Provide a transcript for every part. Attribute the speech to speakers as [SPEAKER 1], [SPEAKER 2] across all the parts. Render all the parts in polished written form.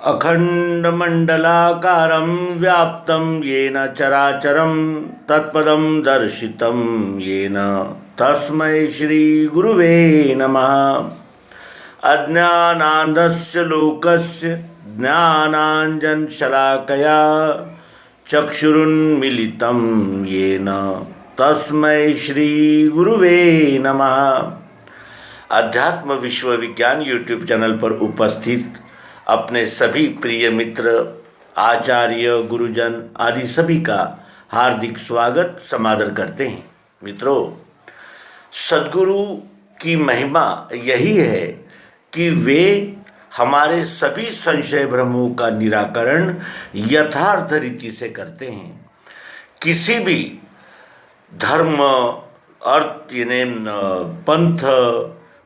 [SPEAKER 1] अखंडमंडलाकारं व्याप्तं येन चराचरं तत्पदं दर्शितं येन तस्मै श्रीगुरुवे नमः। अज्ञानान्धस्य लोकस्य ज्ञानाञ्जनशलाकया चक्षुरुन्मीलितं येन तस्मै श्रीगुरुवे नमः। अध्यात्म विश्वविज्ञान यूट्यूब चैनल पर उपस्थित अपने सभी प्रिय मित्र, आचार्य, गुरुजन आदि सभी का हार्दिक स्वागत समादर करते हैं। मित्रों, सद्गुरु की महिमा यही है कि वे हमारे सभी संशय भ्रमों का निराकरण यथार्थ रीति से करते हैं। किसी भी धर्म, अर्थ यानी पंथ,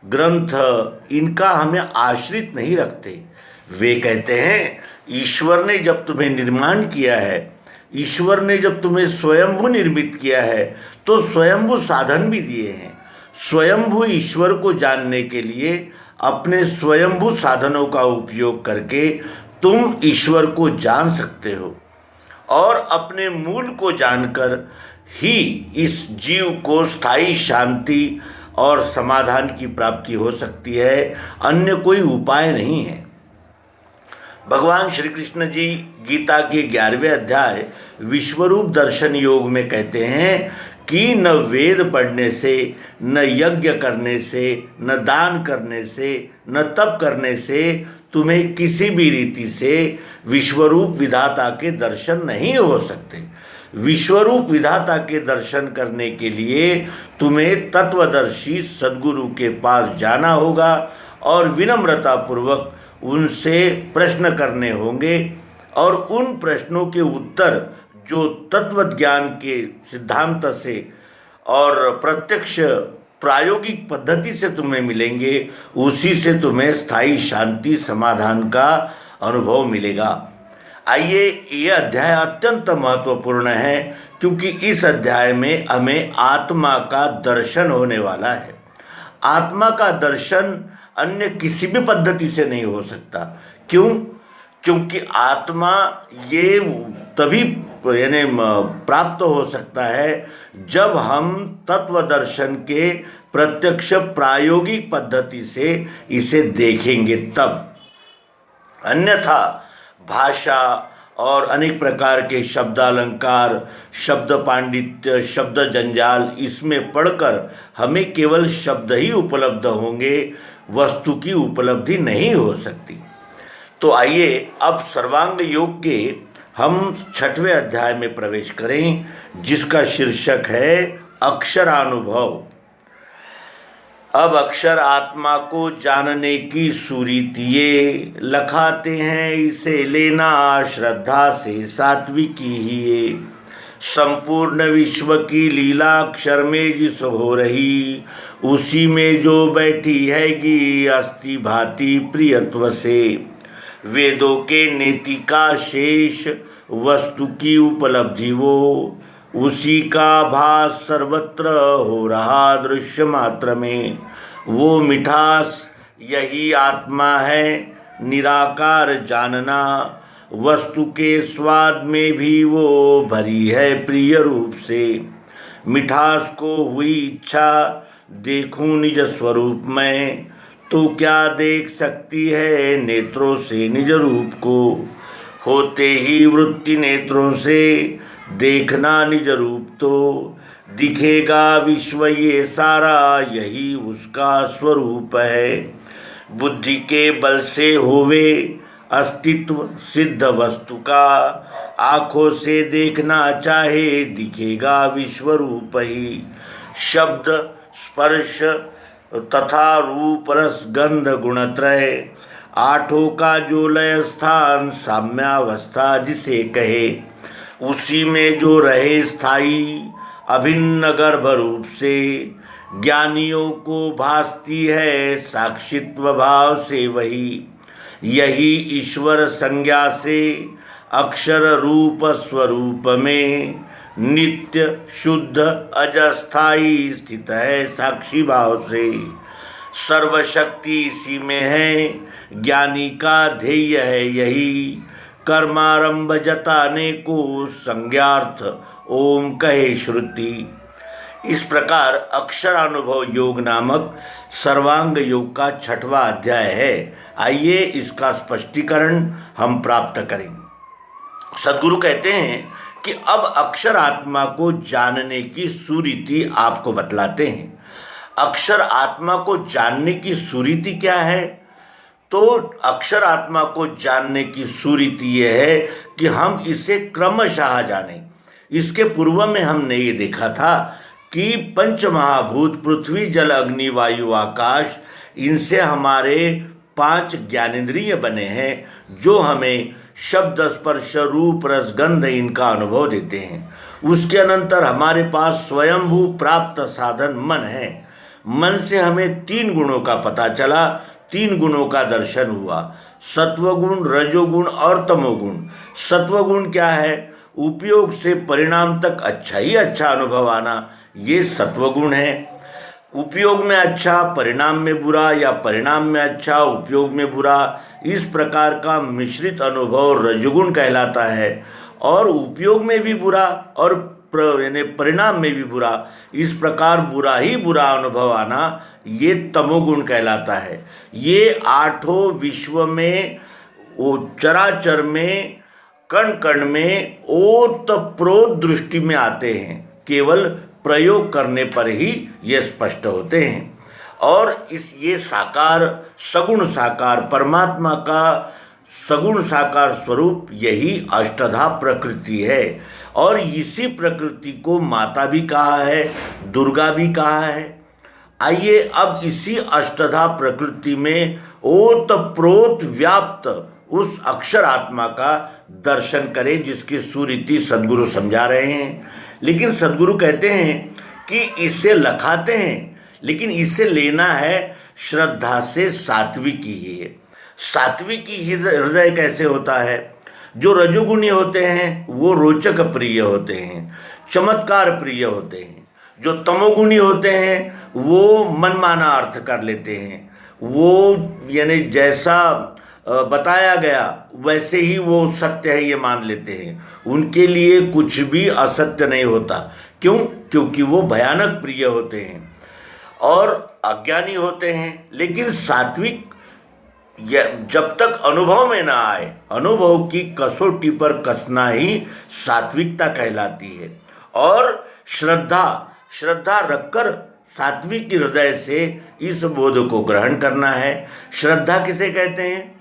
[SPEAKER 1] ग्रंथ इनका हमें आश्रित नहीं रखते। वे कहते हैं ईश्वर ने जब तुम्हें निर्माण किया है, ईश्वर ने जब तुम्हें स्वयंभू निर्मित किया है तो स्वयंभू साधन भी दिए हैं। स्वयंभू ईश्वर को जानने के लिए अपने स्वयंभू साधनों का उपयोग करके तुम ईश्वर को जान सकते हो और अपने मूल को जानकर ही इस जीव को स्थायी शांति और समाधान की प्राप्ति हो सकती है। अन्य कोई उपाय नहीं है। भगवान श्री कृष्ण जी गीता के 11वें अध्याय विश्वरूप दर्शन योग में कहते हैं कि न वेद पढ़ने से, न यज्ञ करने से, न दान करने से, न तप करने से तुम्हें किसी भी रीति से विश्वरूप विधाता के दर्शन नहीं हो सकते। विश्वरूप विधाता के दर्शन करने के लिए तुम्हें तत्वदर्शी सद्गुरु के पास जाना होगा और विनम्रता पूर्वक उनसे प्रश्न करने होंगे और उन प्रश्नों के उत्तर जो तत्व ज्ञान के सिद्धांत से और प्रत्यक्ष प्रायोगिक पद्धति से तुम्हें मिलेंगे, उसी से तुम्हें स्थायी शांति समाधान का अनुभव मिलेगा। आइए, ये अध्याय अत्यंत महत्वपूर्ण है क्योंकि इस अध्याय में हमें आत्मा का दर्शन होने वाला है। आत्मा का दर्शन अन्य किसी भी पद्धति से नहीं हो सकता। क्यों? क्योंकि आत्मा ये तभी यानी प्राप्त हो सकता है जब हम तत्व दर्शन के प्रत्यक्ष प्रायोगिक पद्धति से इसे देखेंगे तब। अन्यथा भाषा और अनेक प्रकार के शब्दालंकार, शब्द पांडित्य, शब्द जंजाल इसमें पढ़कर हमें केवल शब्द ही उपलब्ध होंगे, वस्तु की उपलब्धि नहीं हो सकती। तो आइए अब सर्वांग योग के हम 6वें अध्याय में प्रवेश करें, जिसका शीर्षक है अक्षरानुभव। अब अक्षर आत्मा को जानने की सुरीतिये लखाते हैं, इसे लेना श्रद्धा से सात्विकी ही ये। संपूर्ण विश्व की लीला अक्षर में जिस हो रही, उसी में जो बैठी हैगी अस्थि भांति प्रियत्व से। वेदों के नेति का शेष वस्तु की उपलब्धि वो, उसी का भास सर्वत्र हो रहा दृश्य मात्र में। वो मिठास यही आत्मा है निराकार जानना, वस्तु के स्वाद में भी वो भरी है प्रिय रूप से। मिठास को हुई इच्छा देखूं निज स्वरूप में, तो क्या देख सकती है नेत्रों से निज रूप को। होते ही वृत्ति नेत्रों से देखना निज रूप, तो दिखेगा विश्व ये सारा यही उसका स्वरूप है। बुद्धि के बल से होवे अस्तित्व सिद्ध वस्तु का, आँखों से देखना चाहे दिखेगा विश्वरूप ही। शब्द, स्पर्श तथा रूप, रस, गंध, गुणत्रय आठों का जो लय स्थान साम्यावस्था जिसे कहे, उसी में जो रहे स्थायी अभिन्न गर्भ रूप से। ज्ञानियों को भासती है साक्षित्व भाव से वही, यही ईश्वर संज्ञा से अक्षर रूप स्वरूप में नित्य शुद्ध अजस्थाई स्थित है साक्षी भाव से। सर्वशक्ति इसी में है, ज्ञानी का ध्येय है यही। कर्मारंभ जताने को संज्ञार्थ ओम कहे श्रुति। इस प्रकार अक्षरानुभव योग नामक सर्वांग योग का 6वां अध्याय है। आइए इसका स्पष्टीकरण हम प्राप्त करें। सद्गुरु कहते हैं कि अब अक्षर आत्मा को जानने की सुरीति आपको बतलाते हैं। अक्षर आत्मा को जानने की सुरीति क्या है? तो अक्षर आत्मा को जानने की सुरीति यह है कि हम इसे क्रमशः जानें। इसके पूर्व में हमने ये देखा था कि पंच महाभूत पृथ्वी जल अग्नि वायु आकाश, इनसे हमारे 5 ज्ञानेंद्रिय बने हैं जो हमें शब्द स्पर्श रूप रस गंध इनका अनुभव देते हैं। उसके अनंतर हमारे पास स्वयंभू प्राप्त साधन मन है। मन से हमें 3 गुणों का पता चला, 3 गुणों का दर्शन हुआ, सत्वगुण रजोगुण और तमोगुण। सत्वगुण क्या है? उपयोग से परिणाम तक अच्छा ही अच्छा अनुभव आना, ये सत्वगुण है। उपयोग में अच्छा परिणाम में बुरा, या परिणाम में अच्छा उपयोग में बुरा, इस प्रकार का मिश्रित अनुभव रजोगुण कहलाता है। और उपयोग में भी बुरा और यानी परिणाम में भी बुरा, इस प्रकार बुरा ही बुरा अनुभव आना, ये तमोगुण कहलाता है। ये 8 विश्व में, वो चराचर में, कण कण में ओत प्रोत दृष्टि में आते हैं। केवल प्रयोग करने पर ही ये स्पष्ट होते हैं। और ये साकार सगुण साकार परमात्मा का सगुण साकार स्वरूप यही अष्टधा प्रकृति है। और इसी प्रकृति को माता भी कहा है, दुर्गा भी कहा है। आइए अब इसी अष्टधा प्रकृति में ओत प्रोत व्याप्त उस अक्षर आत्मा का दर्शन करें, जिसकी सुरीति सद्गुरु समझा रहे हैं। लेकिन सद्गुरु कहते हैं कि इसे लखाते हैं, लेकिन इसे लेना है श्रद्धा से, सात्विकी ही है। सात्विकी हृदय कैसे होता है? जो रजोगुणी होते हैं वो रोचक प्रिय होते हैं, चमत्कार प्रिय होते हैं। जो तमोगुणी होते हैं वो मनमाना अर्थ कर लेते हैं, वो यानी जैसा बताया गया वैसे ही वो सत्य है ये मान लेते हैं। उनके लिए कुछ भी असत्य नहीं होता। क्यों? क्योंकि वो भयानक प्रिय होते हैं और अज्ञानी होते हैं। लेकिन सात्विक जब तक अनुभव में ना आए, अनुभव की कसौटी पर कसना ही सात्विकता कहलाती है। और श्रद्धा रखकर सात्विक हृदय से इस बोध को ग्रहण करना है। श्रद्धा किसे कहते हैं?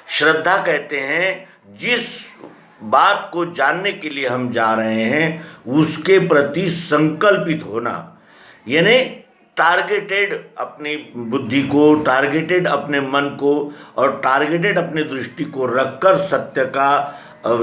[SPEAKER 1] श्रद्धा कहते हैं जिस बात को जानने के लिए हम जा रहे हैं उसके प्रति संकल्पित होना, यानी टारगेटेड अपनी बुद्धि को, टारगेटेड अपने मन को और टारगेटेड अपनी दृष्टि को रखकर सत्य का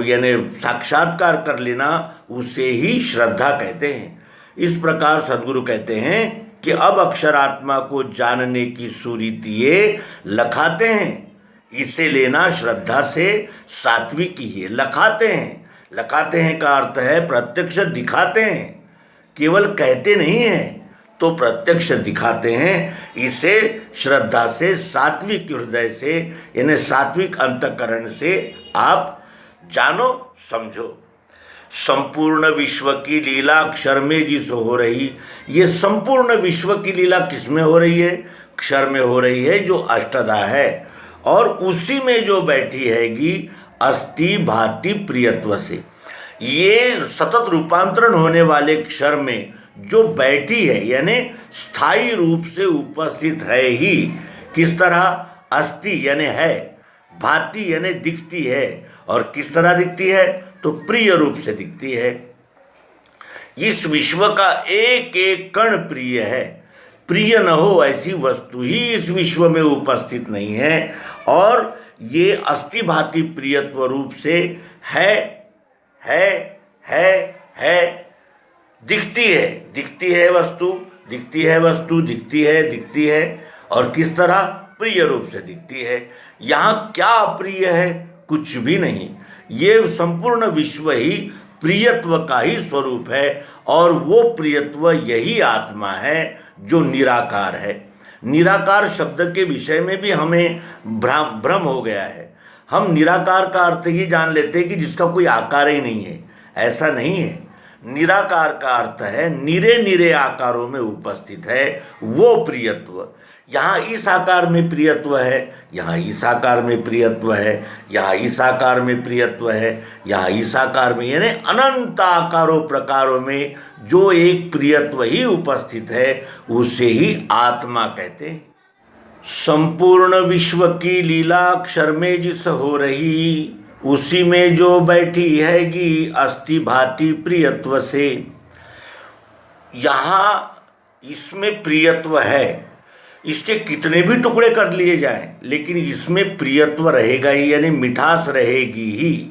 [SPEAKER 1] यानी साक्षात्कार कर लेना, उसे ही श्रद्धा कहते हैं। इस प्रकार सद्गुरु कहते हैं कि अब अक्षरात्मा को जानने की सुरीति ये लखाते हैं, इसे लेना श्रद्धा से, सात्विक ही है। लखाते हैं का अर्थ है प्रत्यक्ष दिखाते हैं, केवल कहते नहीं हैं, तो प्रत्यक्ष दिखाते हैं। इसे श्रद्धा से, सात्विक हृदय से, यानी सात्विक अंतःकरण से आप जानो, समझो। संपूर्ण विश्व की लीला अक्षर में जिस हो रही, ये संपूर्ण विश्व की लीला किस में हो रही है? अक्षर में हो रही है, जो अष्टधा है। और उसी में जो बैठी हैगी अस्ति भाति प्रियत्व से, ये सतत रूपांतरण होने वाले क्षर में जो बैठी है, यानी स्थायी रूप से उपस्थित है ही। किस तरह? अस्ति यानी है, भाति यानी दिखती है। और किस तरह दिखती है? तो प्रिय रूप से दिखती है। इस विश्व का एक एक कण प्रिय है। प्रिय न हो ऐसी वस्तु ही इस विश्व में उपस्थित नहीं है। और ये अस्ति भाति प्रियत्व रूप से है, दिखती है वस्तु, दिखती है। और किस तरह? प्रिय रूप से दिखती है। यहाँ क्या अप्रिय है? कुछ भी नहीं। ये संपूर्ण विश्व ही प्रियत्व का ही स्वरूप है। और वो प्रियत्व यही आत्मा है जो निराकार है। निराकार शब्द के विषय में भी हमें भ्रम हो गया है। हम निराकार का अर्थ ये जान लेते हैं कि जिसका कोई आकार ही नहीं है। ऐसा नहीं है। निराकार का अर्थ है निरे निरे आकारों में उपस्थित है वो प्रियत्व। यहाँ इस आकार में प्रियत्व है, यहाँ इस आकार में प्रियत्व है, यहाँ इस आकार में प्रियत्व है, यहाँ इस आकार में, यानी अनंत आकारों प्रकारों में जो एक प्रियत्व ही उपस्थित है उसे ही आत्मा कहते हैं। संपूर्ण विश्व की लीला अक्षर में जिस हो रही, उसी में जो बैठी हैगी अस्थि भांति प्रियत्व से। यहाँ इसमें प्रियत्व है, इसके कितने भी टुकड़े कर लिए जाएं, लेकिन इसमें प्रियत्व रहेगा ही, यानी मिठास रहेगी ही।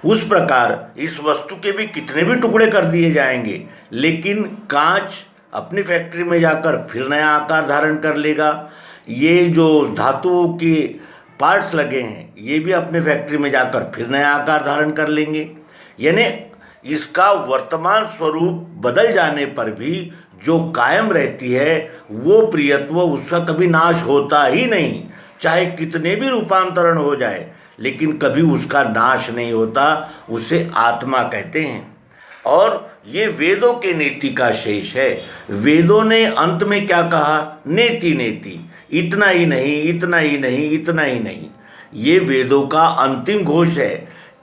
[SPEAKER 1] उस प्रकार इस वस्तु के भी कितने भी टुकड़े कर दिए जाएंगे, लेकिन कांच अपनी फैक्ट्री में जाकर फिर नया आकार धारण कर लेगा। ये जो धातुओं के पार्ट्स लगे हैं ये भी अपने फैक्ट्री में जाकर फिर नया आकार धारण कर लेंगे। यानी इसका वर्तमान स्वरूप बदल जाने पर भी जो कायम रहती है वो प्रियत्व, उसका कभी नाश होता ही नहीं। चाहे कितने भी रूपांतरण हो जाए लेकिन कभी उसका नाश नहीं होता, उसे आत्मा कहते हैं। और ये वेदों के नीति का शेष है। वेदों ने अंत में क्या कहा? नेति नेति, इतना ही नहीं, इतना ही नहीं, इतना ही नहीं। ये वेदों का अंतिम घोष है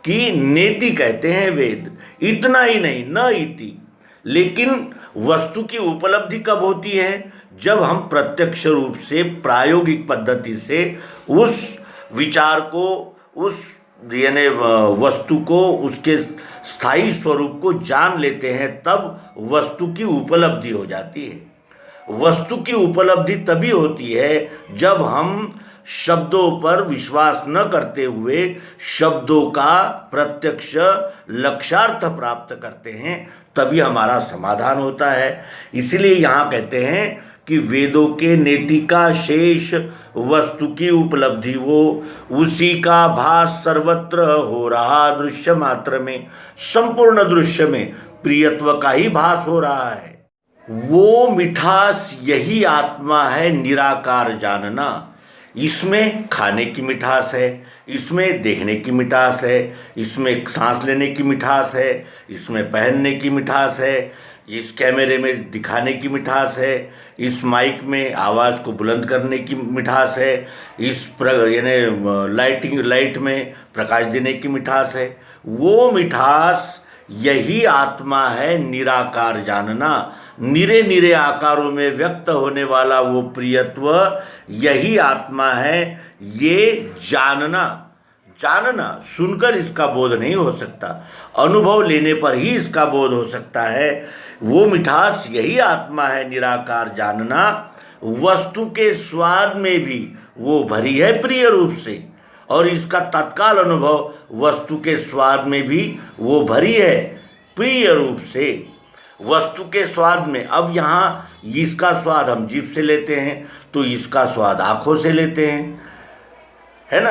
[SPEAKER 1] कि नेति कहते हैं वेद, इतना ही नहीं, न इति। लेकिन वस्तु की उपलब्धि कब होती है? जब हम प्रत्यक्ष रूप से प्रायोगिक पद्धति से उस विचार को, उस यानी वस्तु को, उसके स्थायी स्वरूप को जान लेते हैं, तब वस्तु की उपलब्धि हो जाती है। वस्तु की उपलब्धि तभी होती है जब हम शब्दों पर विश्वास न करते हुए शब्दों का प्रत्यक्ष लक्ष्यार्थ प्राप्त करते हैं, तभी हमारा समाधान होता है। इसलिए यहाँ कहते हैं कि वेदों के नेति का शेष वस्तु की उपलब्धि वो, उसी का भास सर्वत्र हो रहा दृश्य मात्र में। संपूर्ण दृश्य में प्रियत्व का ही भास हो रहा है। वो मिठास यही आत्मा है, निराकार जानना। इसमें खाने की मिठास है, इसमें देखने की मिठास है, इसमें सांस लेने की मिठास है, इसमें पहनने की मिठास है, इस कैमरे में दिखाने की मिठास है, इस माइक में आवाज़ को बुलंद करने की मिठास है, इस यानी लाइट में प्रकाश देने की मिठास है। वो मिठास यही आत्मा है, निराकार जानना। निरे निरे आकारों में व्यक्त होने वाला वो प्रियत्व यही आत्मा है। ये जानना सुनकर इसका बोध नहीं हो सकता, अनुभव लेने पर ही इसका बोध हो सकता है। वो मिठास यही आत्मा है, निराकार जानना। वस्तु के स्वाद में भी वो भरी है प्रिय रूप से, और इसका तत्काल अनुभव वस्तु के स्वाद में भी वो भरी है प्रिय रूप से। वस्तु के स्वाद में, अब यहाँ इसका स्वाद हम जीभ से लेते हैं तो इसका स्वाद आँखों से लेते हैं, है ना।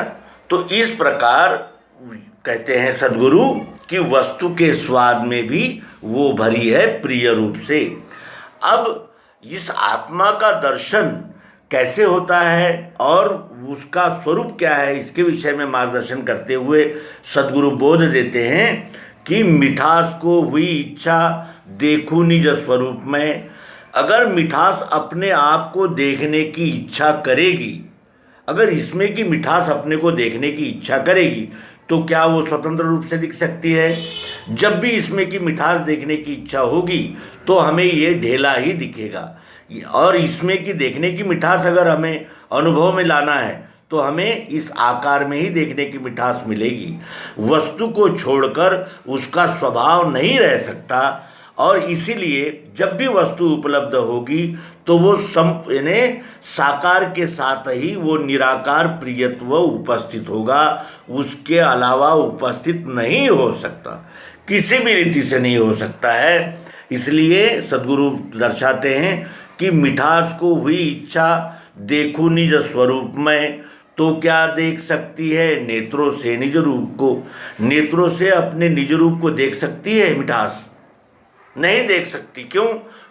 [SPEAKER 1] तो इस प्रकार कहते हैं सद्गुरु कि वस्तु के स्वाद में भी वो भरी है प्रिय रूप से। अब इस आत्मा का दर्शन कैसे होता है और उसका स्वरूप क्या है, इसके विषय में मार्गदर्शन करते हुए सद्गुरु बोध देते हैं कि मिठास को हुई इच्छा देखूं निज स्वरूप में। अगर मिठास अपने आप को देखने की इच्छा करेगी, अगर इसमें की मिठास अपने को देखने की इच्छा करेगी, तो क्या वो स्वतंत्र रूप से दिख सकती है? जब भी इसमें की मिठास देखने की इच्छा होगी तो हमें ये ढेला ही दिखेगा। और इसमें की देखने की मिठास अगर हमें अनुभव में लाना है तो हमें इस आकार में ही देखने की मिठास मिलेगी। वस्तु को छोड़कर उसका स्वभाव नहीं रह सकता, और इसीलिए जब भी वस्तु उपलब्ध होगी तो वो यानी साकार के साथ ही वो निराकार प्रियत्व उपस्थित होगा, उसके अलावा उपस्थित नहीं हो सकता, किसी भी रीति से नहीं हो सकता है। इसलिए सद्गुरु दर्शाते हैं कि मिठास को हुई इच्छा देखूं निज स्वरूप में, तो क्या देख सकती है नेत्रों से निज रूप को। नेत्रों से अपने निज रूप को देख सकती है मिठास? नहीं देख सकती। क्यों?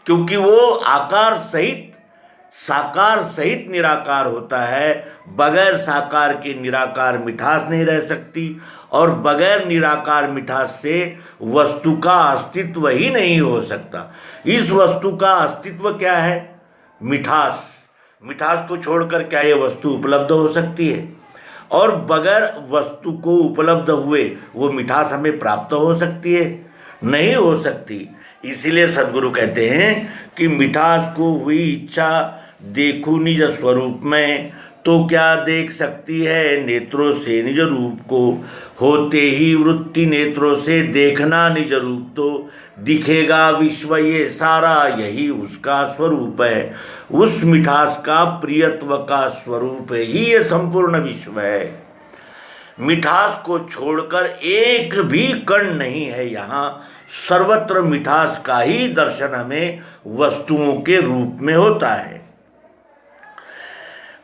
[SPEAKER 1] क्योंकि वो आकार सहित साकार सहित निराकार होता है। बगैर साकार के निराकार मिठास नहीं रह सकती, और बगैर निराकार मिठास से वस्तु का अस्तित्व ही नहीं हो सकता। इस वस्तु का अस्तित्व क्या है? मिठास। मिठास को छोड़कर क्या ये वस्तु उपलब्ध हो सकती है? और बगैर वस्तु को उपलब्ध हुए वो मिठास हमें प्राप्त हो सकती है? नहीं हो सकती। इसीलिए सद्गुरु कहते हैं कि मिठास को हुई इच्छा देखूं निज स्वरूप में, तो क्या देख सकती है नेत्रों से निज रूप को। होते ही वृत्ति नेत्रों से देखना निज रूप, तो दिखेगा विश्व ये सारा, यही उसका स्वरूप है। उस मिठास का प्रियत्व का स्वरूप ही ये संपूर्ण विश्व है। मिठास को छोड़कर एक भी कण नहीं है यहाँ। सर्वत्र मिठास का ही दर्शन हमें वस्तुओं के रूप में होता है।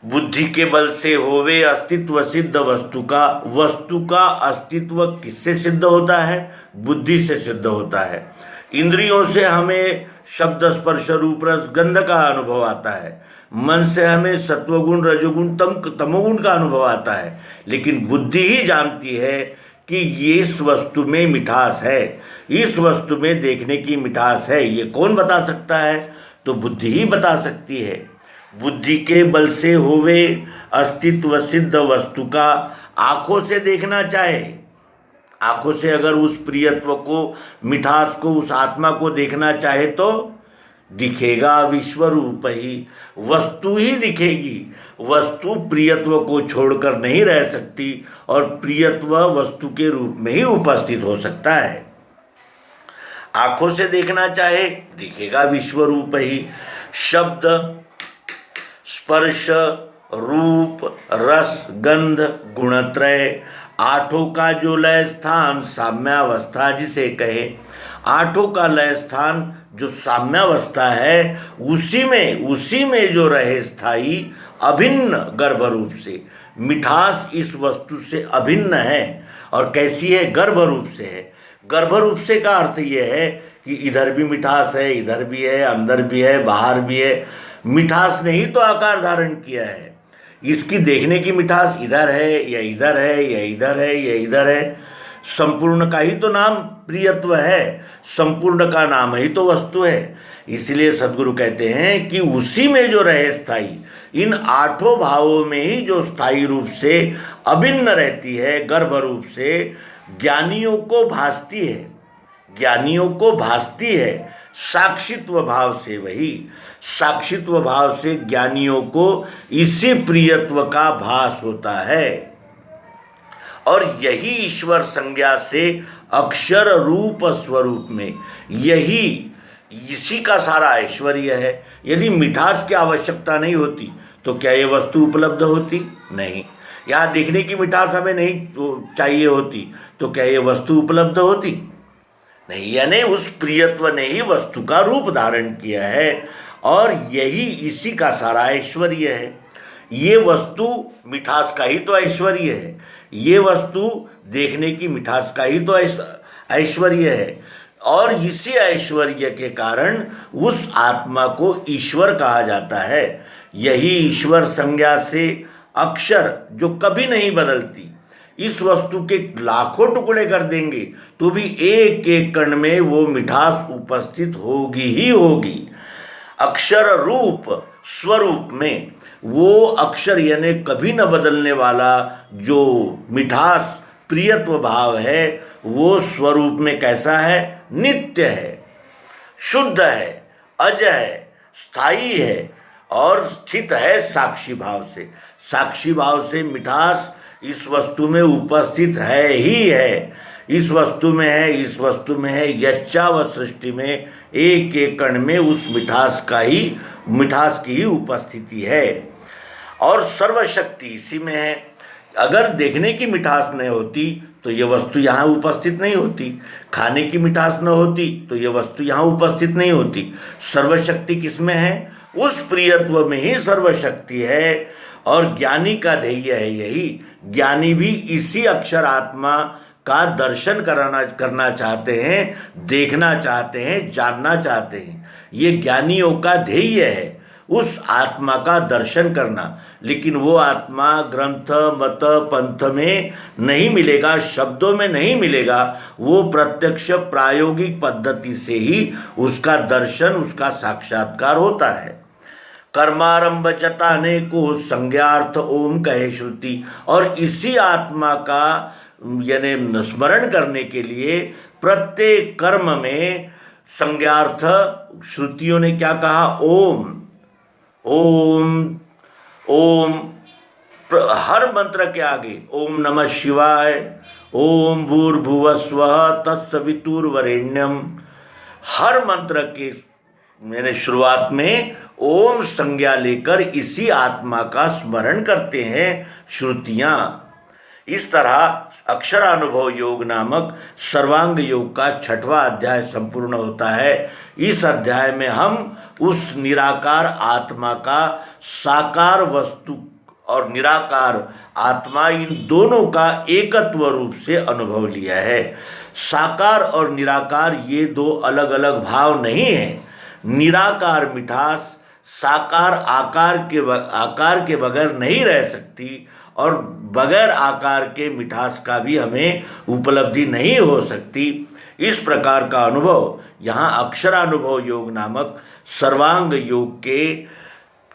[SPEAKER 1] बुद्धि के बल से होवे अस्तित्व सिद्ध वस्तु का अस्तित्व किससे सिद्ध होता है? बुद्धि से सिद्ध होता है। इंद्रियों से हमें शब्द स्पर्श रूप रस गंध का अनुभव आता है। मन से हमें सत्वगुण रजोगुण तमोगुण का अनुभव आता है। लेकिन बुद्धि ही जानती है कि ये इस वस्तु में मिठास है, इस वस्तु में देखने की मिठास है। ये कौन बता सकता है? तो बुद्धि ही बता सकती है। बुद्धि के बल से होवे अस्तित्व सिद्ध वस्तु का आंखों से देखना चाहे, आंखों से अगर उस प्रियत्व को, मिठास को, उस आत्मा को देखना चाहे तो दिखेगा विश्व रूप ही, वस्तु ही दिखेगी। वस्तु प्रियत्व को छोड़कर नहीं रह सकती, और प्रियत्व वस्तु के रूप में ही उपस्थित हो सकता है। आंखों से देखना चाहे दिखेगा विश्व रूप ही। शब्द स्पर्श रूप रस गंध गुणत्रय, आठों का जो लय स्थान साम्यावस्था जिसे कहे। आठों का लय स्थान जो साम्यावस्था है, उसी में जो रहे स्थायी अभिन्न गर्भ रूप से। मिठास इस वस्तु से अभिन्न है। और कैसी है? गर्भ रूप से है। गर्भ रूप से का अर्थ ये है कि इधर भी मिठास है, इधर भी है, अंदर भी है, बाहर भी है। मिठास ने ही तो आकार धारण किया है। इसकी देखने की मिठास इधर है या इधर है या इधर है या इधर है। संपूर्ण का ही तो नाम प्रियत्व है, संपूर्ण का नाम ही तो वस्तु है। इसलिए सद्गुरु कहते हैं कि उसी में जो रहे स्थायी, इन आठों भावों में ही जो स्थायी रूप से अभिन्न रहती है, गर्भ रूप से ज्ञानियों को भासती है, ज्ञानियों को भासती है साक्षित्व भाव से। वही साक्षित्व भाव से ज्ञानियों को इसी प्रियत्व का भास होता है। और यही ईश्वर संज्ञा से अक्षर रूप स्वरूप में, यही इसी का सारा ऐश्वर्य है। यदि मिठास की आवश्यकता नहीं होती तो क्या ये वस्तु उपलब्ध होती? नहीं। यहाँ देखने की मिठास हमें नहीं चाहिए होती तो क्या ये वस्तु उपलब्ध होती? नहीं। यानी उस प्रियत्व ने ही वस्तु का रूप धारण किया है, और यही इसी का सारा ऐश्वर्य है। ये वस्तु मिठास का ही तो ऐश्वर्य है, ये वस्तु देखने की मिठास का ही तो ऐश्वर्य है। और इसी ऐश्वर्य के कारण उस आत्मा को ईश्वर कहा जाता है। यही ईश्वर संज्ञा से अक्षर जो कभी नहीं बदलती, इस वस्तु के लाखों टुकड़े कर देंगे तो भी एक एक कण में वो मिठास उपस्थित होगी ही होगी। अक्षर रूप स्वरूप में वो अक्षर यानी कभी न बदलने वाला जो मिठास प्रियत्व भाव है, वो स्वरूप में कैसा है? नित्य है, शुद्ध है, अजय है, स्थायी है, और स्थित है साक्षी भाव से। साक्षी भाव से मिठास इस वस्तु में उपस्थित है ही है। इस वस्तु में है, इस वस्तु में है। यच्चा व सृष्टि में एक एक कण में उस मिठास की ही उपस्थिति है। और सर्वशक्ति इसी में है। अगर देखने की मिठास नहीं होती तो ये वस्तु यहाँ उपस्थित नहीं होती, खाने की मिठास न होती तो ये वस्तु यहाँ उपस्थित नहीं होती। सर्वशक्ति किसमें है? उस प्रियत्व में ही सर्वशक्ति है। और ज्ञानी का ध्येय है यही। ज्ञानी भी इसी अक्षर आत्मा का दर्शन करना चाहते हैं, देखना चाहते हैं, जानना चाहते हैं। ये ज्ञानियों का ध्येय है। उस आत्मा का दर्शन करना। लेकिन वो आत्मा ग्रंथ मत पंथ में नहीं मिलेगा, शब्दों में नहीं मिलेगा, वो प्रत्यक्ष प्रायोगिक पद्धति से ही उसका दर्शन, उसका साक्षात्कार होता है। कर्मारंभ जताने को संज्ञार्थ ओम कहे श्रुति। और इसी आत्मा का यानी स्मरण करने के लिए प्रत्येक कर्म में संज्ञार्थ श्रुतियों ने क्या कहा? ओम। ओम ओम हर मंत्र के आगे ओम नमः शिवाय, ओम भूर्भुवस्वः तत्सवितुर्वरेण्यम, हर मंत्र के मैंने शुरुआत में ओम संज्ञा लेकर इसी आत्मा का स्मरण करते हैं श्रुतियाँ। इस तरह अक्षरानुभव योग नामक सर्वांग योग का 6वां अध्याय संपूर्ण होता है। इस अध्याय में हम उस निराकार आत्मा का साकार वस्तु और निराकार आत्मा, इन दोनों का एकत्व रूप से अनुभव लिया है। साकार और निराकार ये दो अलग अलग भाव नहीं हैं। निराकार मिठास साकार आकार के बगैर नहीं रह सकती, और बगैर आकार के मिठास का भी हमें उपलब्धि नहीं हो सकती। इस प्रकार का अनुभव यहाँ अक्षरानुभव योग नामक सर्वांग योग के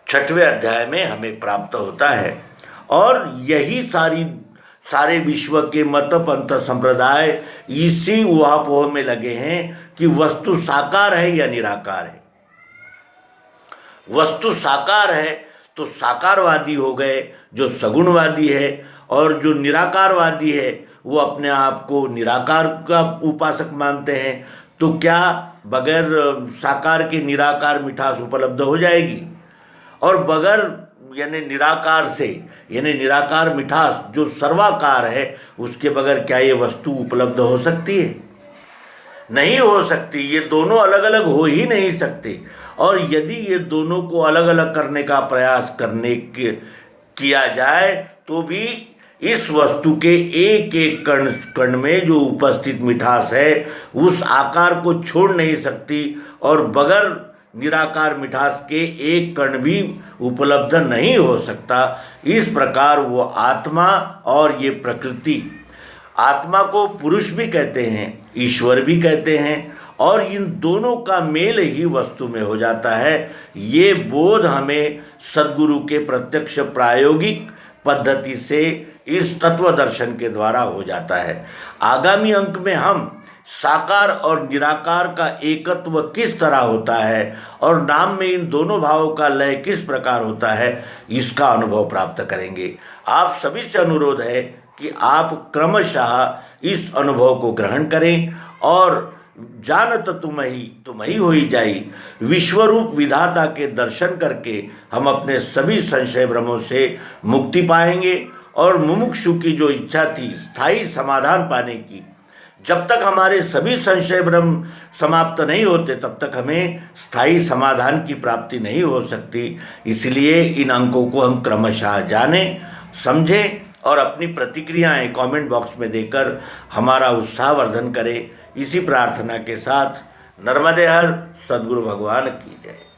[SPEAKER 1] 6वें अध्याय में हमें प्राप्त होता है। और यही सारे विश्व के मत पंथ संप्रदाय इसी उहापोह में लगे हैं कि वस्तु साकार है या निराकार है। वस्तु साकार है तो साकारवादी हो गए जो सगुणवादी है, और जो निराकारवादी है वो अपने आप को निराकार का उपासक मानते हैं। तो क्या बगैर साकार के निराकार मिठास उपलब्ध हो जाएगी? और बगैर यानी निराकार से यानी निराकार मिठास जो सर्वाकार है, उसके बगैर क्या ये वस्तु उपलब्ध हो सकती है? नहीं हो सकती। ये दोनों अलग अलग हो ही नहीं सकते। और यदि ये दोनों को अलग अलग करने का प्रयास किया जाए तो भी इस वस्तु के एक एक कण में जो उपस्थित मिठास है उस आकार को छोड़ नहीं सकती, और बगैर निराकार मिठास के एक कण भी उपलब्ध नहीं हो सकता। इस प्रकार वो आत्मा और ये प्रकृति, आत्मा को पुरुष भी कहते हैं, ईश्वर भी कहते हैं, और इन दोनों का मेल ही वस्तु में हो जाता है। ये बोध हमें सद्गुरु के प्रत्यक्ष प्रायोगिक पद्धति से इस तत्व दर्शन के द्वारा हो जाता है। आगामी अंक में हम साकार और निराकार का एकत्व किस तरह होता है और नाम में इन दोनों भावों का लय किस प्रकार होता है, इसका अनुभव प्राप्त करेंगे। आप सभी से अनुरोध है कि आप क्रमशः इस अनुभव को ग्रहण करें और जानत तुम्ही होई जाई विश्वरूप विधाता के दर्शन करके हम अपने सभी संशय भ्रमों से मुक्ति पाएंगे। और मुमुक्षु की जो इच्छा थी स्थायी समाधान पाने की, जब तक हमारे सभी संशय भ्रम समाप्त नहीं होते तब तक हमें स्थायी समाधान की प्राप्ति नहीं हो सकती। इसलिए इन अंकों को हम क्रमशः जानें, समझें और अपनी प्रतिक्रियाएं कमेंट बॉक्स में देकर हमारा उत्साहवर्धन करें। इसी प्रार्थना के साथ नर्मदे हर सद्गुरु भगवान की जय।